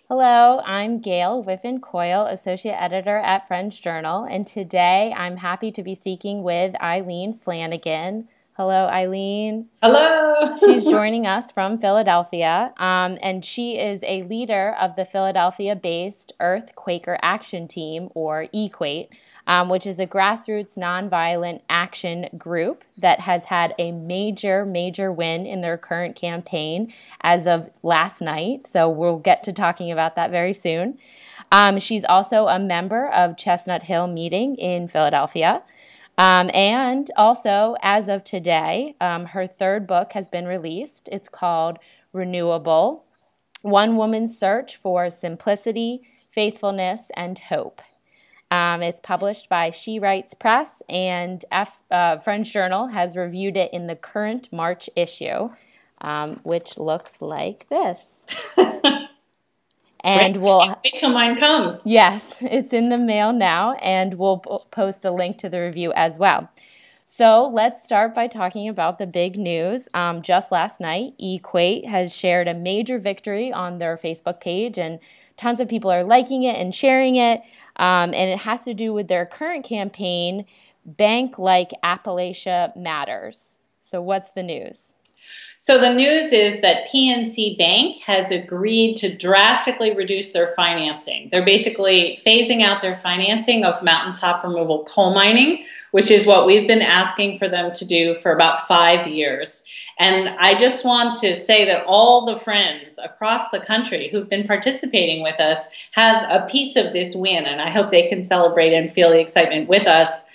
Hello, I'm Gail Whiffen-Coyle, Associate Editor at French Journal, and today I'm happy to be speaking with Eileen Flanagan. Hello, Eileen. Hello. She's joining us from Philadelphia, and she is a leader of the Philadelphia-based Earth Quaker Action Team, or EQAT, which is a grassroots nonviolent action group that has had a major win in their current campaign as of last night. So we'll get to talking about that very soon. She's also a member of Chestnut Hill Meeting in Philadelphia. And also, as of today, her third book has been released. It's called Renewable, One Woman's Search for Simplicity, Faithfulness, and Hope. It's published by She Writes Press, and French Journal has reviewed it in the current March issue, which looks like this. And wait till mine comes. Yes, it's in the mail now, and we'll post a link to the review as well. So let's start by talking about the big news. Just last night, EQAT has shared a major victory on their Facebook page, and tons of people are liking it and sharing it. And it has to do with their current campaign, Bank Like Appalachia Matters. So what's the news? So the news is that PNC Bank has agreed to drastically reduce their financing. They're basically phasing out their financing of Mountaintop Removal coal mining, which is what we've been asking for them to do for about 5 years. And I just want to say that all the friends across the country who've been participating with us have a piece of this win, and I hope they can celebrate and feel the excitement with us.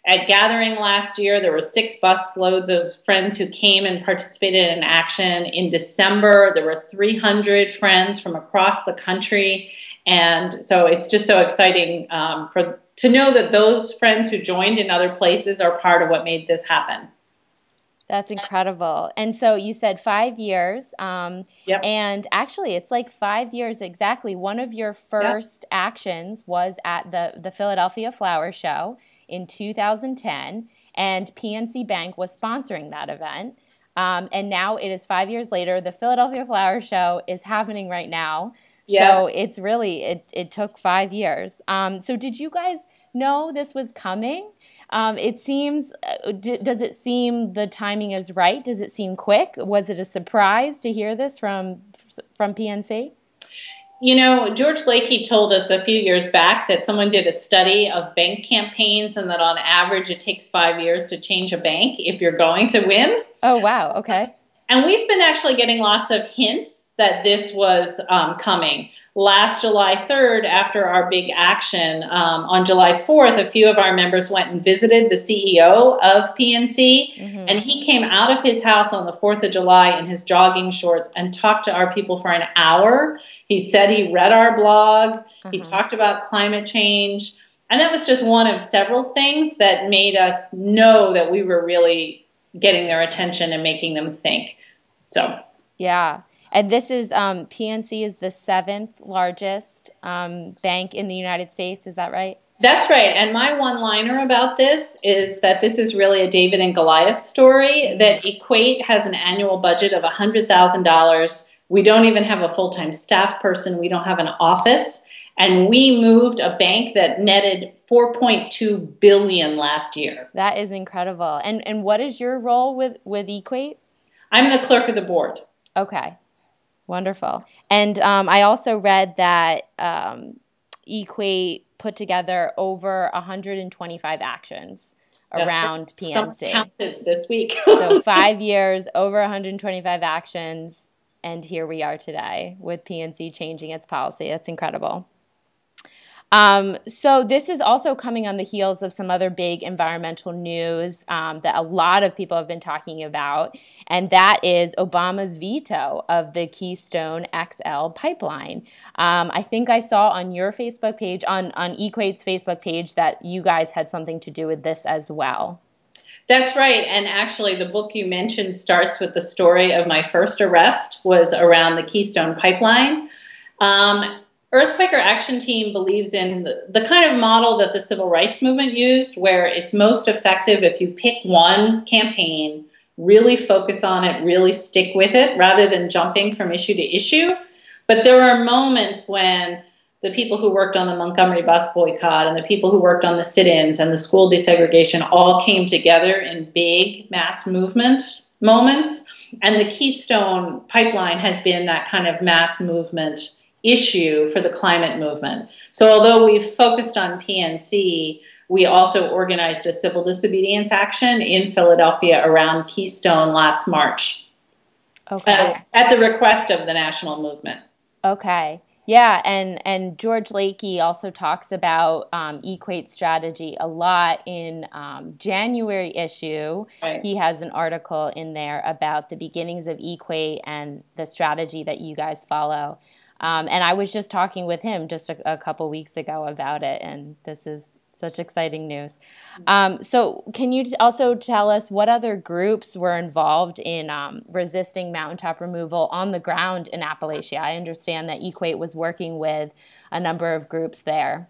At Gathering last year, there were 6 bus loads of friends who came and participated in action. In December, there were 300 friends from across the country. And so it's just so exciting to know that those friends who joined in other places are part of what made this happen. That's incredible. And so you said 5 years. Yep. And actually, it's like 5 years exactly. One of your first actions was at the Philadelphia Flower Show in 2010, and PNC Bank was sponsoring that event. And now it is 5 years later. The Philadelphia Flower Show is happening right now. Yeah. So it's really, it took 5 years. So did you guys know this was coming? It seems, does it seem the timing is right? Does it seem quick? Was it a surprise to hear this from PNC? You know, George Lakey told us a few years back that someone did a study of bank campaigns and that on average it takes 5 years to change a bank if you're going to win. Oh, wow. Okay. And we've been actually getting lots of hints that this was coming. Last July 3rd, after our big action, on July 4th, a few of our members went and visited the CEO of PNC, and he came out of his house on the 4th of July in his jogging shorts and talked to our people for an hour. He said he read our blog, he talked about climate change, and that was just one of several things that made us know that we were really getting their attention and making them think. So, yeah. And this is, PNC is the 7th largest bank in the United States. Is that right? That's right. And my one-liner about this is that this is really a David and Goliath story, that EQAT has an annual budget of $100,000. We don't even have a full-time staff person. We don't have an office. And we moved a bank that netted $4.2 billion last year. That is incredible. And what is your role with EQAT? I'm the clerk of the board. Okay. Wonderful. And I also read that EQAT put together over 125 actions around PNC. Counted this week. So 5 years, over 125 actions, and here we are today with PNC changing its policy. That's incredible. So this is also coming on the heels of some other big environmental news that a lot of people have been talking about, and that is Obama's veto of the Keystone XL pipeline. I think I saw on your Facebook page, on EQAT's Facebook page, that you guys had something to do with this as well. That's right. And actually, the book you mentioned starts with the story of my first arrest was around the Keystone pipeline. Earthquaker Action Team believes in the kind of model that the civil rights movement used, where it's most effective if you pick one campaign, really focus on it, really stick with it, rather than jumping from issue to issue. But there are moments when the people who worked on the Montgomery bus boycott and the people who worked on the sit-ins and the school desegregation all came together in big mass movement moments. And the Keystone pipeline has been that kind of mass movement issue for the climate movement. So although we've focused on PNC, we also organized a civil disobedience action in Philadelphia around Keystone last March. Okay. At the request of the national movement. Okay. Yeah, and George Lakey also talks about EQAT strategy a lot in January issue. Right. He has an article in there about the beginnings of EQAT and the strategy that you guys follow. And I was just talking with him just a couple weeks ago about it, and this is such exciting news. So can you also tell us what other groups were involved in resisting mountaintop removal on the ground in Appalachia? I understand that EQAT was working with a number of groups there.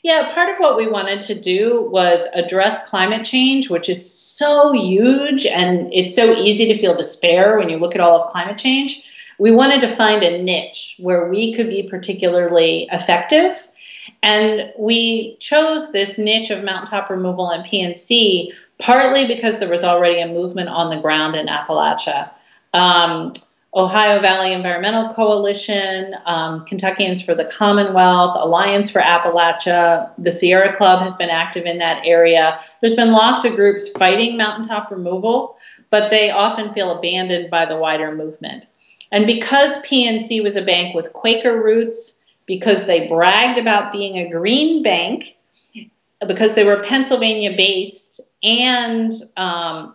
Yeah, part of what we wanted to do was address climate change, which is so huge, and it's so easy to feel despair when you look at all of climate change. We wanted to find a niche where we could be particularly effective. And we chose this niche of mountaintop removal and PNC partly because there was already a movement on the ground in Appalachia. Ohio Valley Environmental Coalition, Kentuckians for the Commonwealth, Alliance for Appalachia, the Sierra Club has been active in that area. There's been lots of groups fighting mountaintop removal, but they often feel abandoned by the wider movement. And because PNC was a bank with Quaker roots, because they bragged about being a green bank, because they were Pennsylvania-based and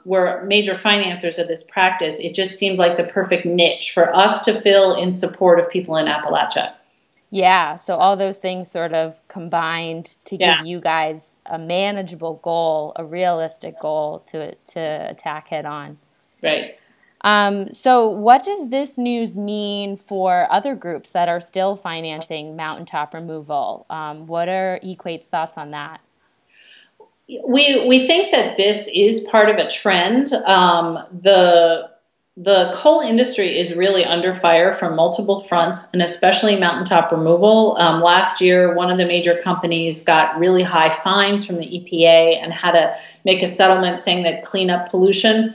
were major financiers of this practice, it just seemed like the perfect niche for us to fill in support of people in Appalachia. Yeah, so all those things sort of combined to give you guys a manageable goal, a realistic goal to attack head on. Right. So what does this news mean for other groups that are still financing mountaintop removal? What are EQAT's thoughts on that? We think that this is part of a trend. The coal industry is really under fire from multiple fronts, and especially mountaintop removal. Last year, one of the major companies got really high fines from the EPA and had to make a settlement saying that clean up pollution.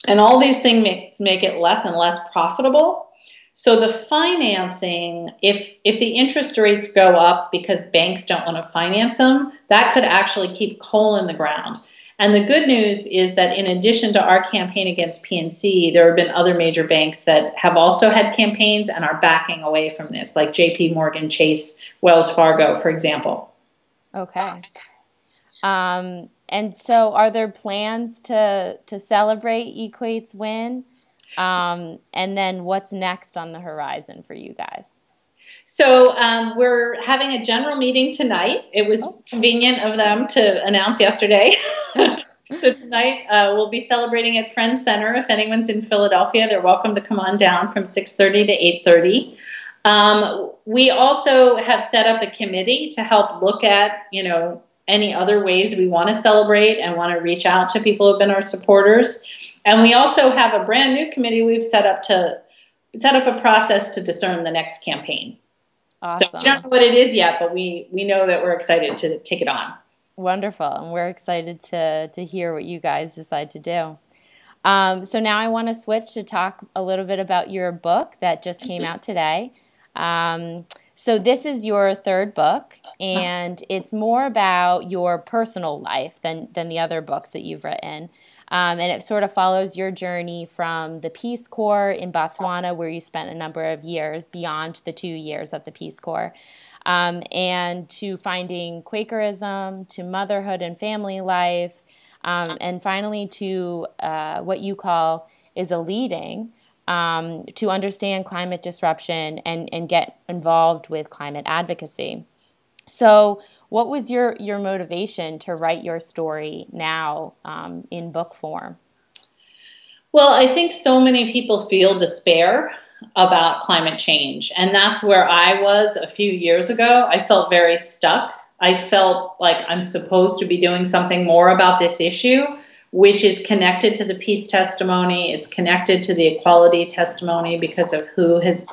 And all these things make it less and less profitable. So the financing, if the interest rates go up because banks don't want to finance them, that could actually keep coal in the ground. And the good news is that in addition to our campaign against PNC, there have been other major banks that have also had campaigns and are backing away from this, like JP Morgan, Chase, Wells Fargo, for example. Okay. And so are there plans to celebrate EQAT's win? And then what's next on the horizon for you guys? So we're having a general meeting tonight. It was convenient of them to announce yesterday. So tonight we'll be celebrating at Friends Center. If anyone's in Philadelphia, they're welcome to come on down from 6:30 to 8:30. We also have set up a committee to help look at, any other ways we want to celebrate and want to reach out to people who have been our supporters. And we also have a brand new committee we've set up a process to discern the next campaign. Awesome. So we don't know what it is yet, but we know that we're excited to take it on. Wonderful. And we're excited to hear what you guys decide to do. So now I want to switch to talk a little bit about your book that just came out today. So this is your third book, and it's more about your personal life than the other books that you've written. And it sort of follows your journey from the Peace Corps in Botswana, where you spent a number of years beyond the 2 years at the Peace Corps, and to finding Quakerism, to motherhood and family life, and finally to what you call is a leading, to understand climate disruption and get involved with climate advocacy. So what was your motivation to write your story now in book form? Well, I think so many people feel despair about climate change. And that's where I was a few years ago. I felt very stuck. I felt like I'm supposed to be doing something more about this issue, which is connected to the peace testimony. It's connected to the equality testimony because of who has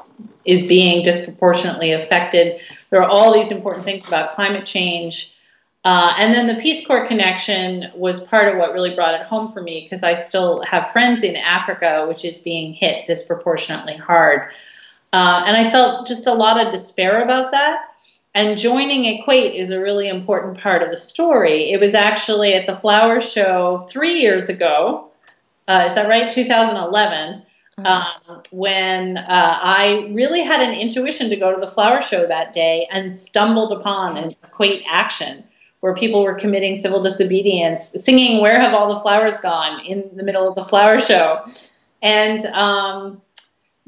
is being disproportionately affected. There are all these important things about climate change. And then the Peace Corps connection was part of what really brought it home for me, because I still have friends in Africa, which is being hit disproportionately hard. And I felt just a lot of despair about that. And joining EQAT is a really important part of the story. It was actually at the flower show 3 years ago. Is that right? 2011. When I really had an intuition to go to the flower show that day and stumbled upon an EQAT action where people were committing civil disobedience, singing "Where Have All the Flowers Gone" in the middle of the flower show. And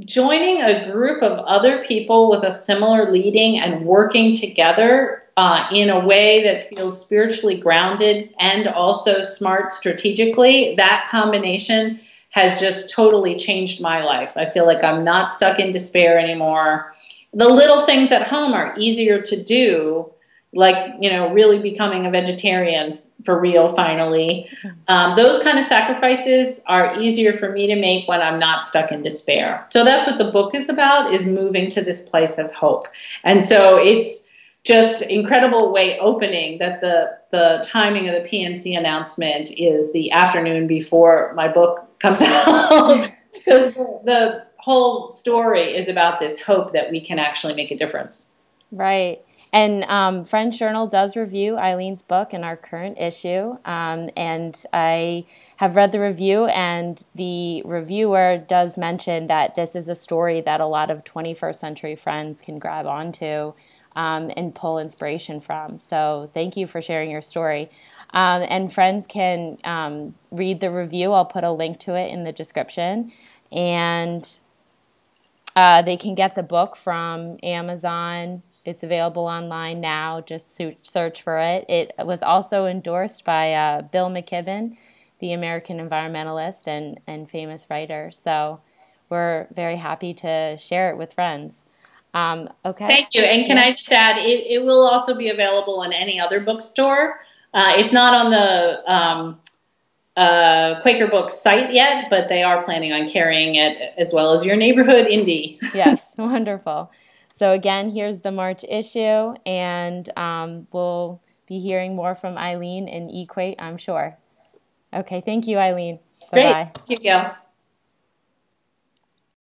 joining a group of other people with a similar leading and working together in a way that feels spiritually grounded and also smart strategically, that combination has just totally changed my life. I feel like I'm not stuck in despair anymore. The little things at home are easier to do, like, you know, really becoming a vegetarian for real finally. Those kind of sacrifices are easier for me to make when I'm not stuck in despair. So that's what the book is about, is moving to this place of hope. And so it's just incredible way opening that the timing of the PNC announcement is the afternoon before my book comes out, because the whole story is about this hope that we can actually make a difference. Right. And Friends Journal does review Eileen's book in our current issue, and I have read the review, and the reviewer does mention that this is a story that a lot of 21st century friends can grab onto and pull inspiration from. So thank you for sharing your story. And friends can read the review. I'll put a link to it in the description. And they can get the book from Amazon. It's available online now. Just search for it. It was also endorsed by Bill McKibben, the American environmentalist and famous writer. So we're very happy to share it with friends. Okay. Thank you. And can I just add, it will also be available in any other bookstore. It's not on the Quaker Books site yet, but they are planning on carrying it, as well as your neighborhood indie. Yes, wonderful. So again, here's the March issue, and we'll be hearing more from Eileen in EQAT, I'm sure. Okay, thank you, Eileen. Bye-bye. Great. Thank you, Gail.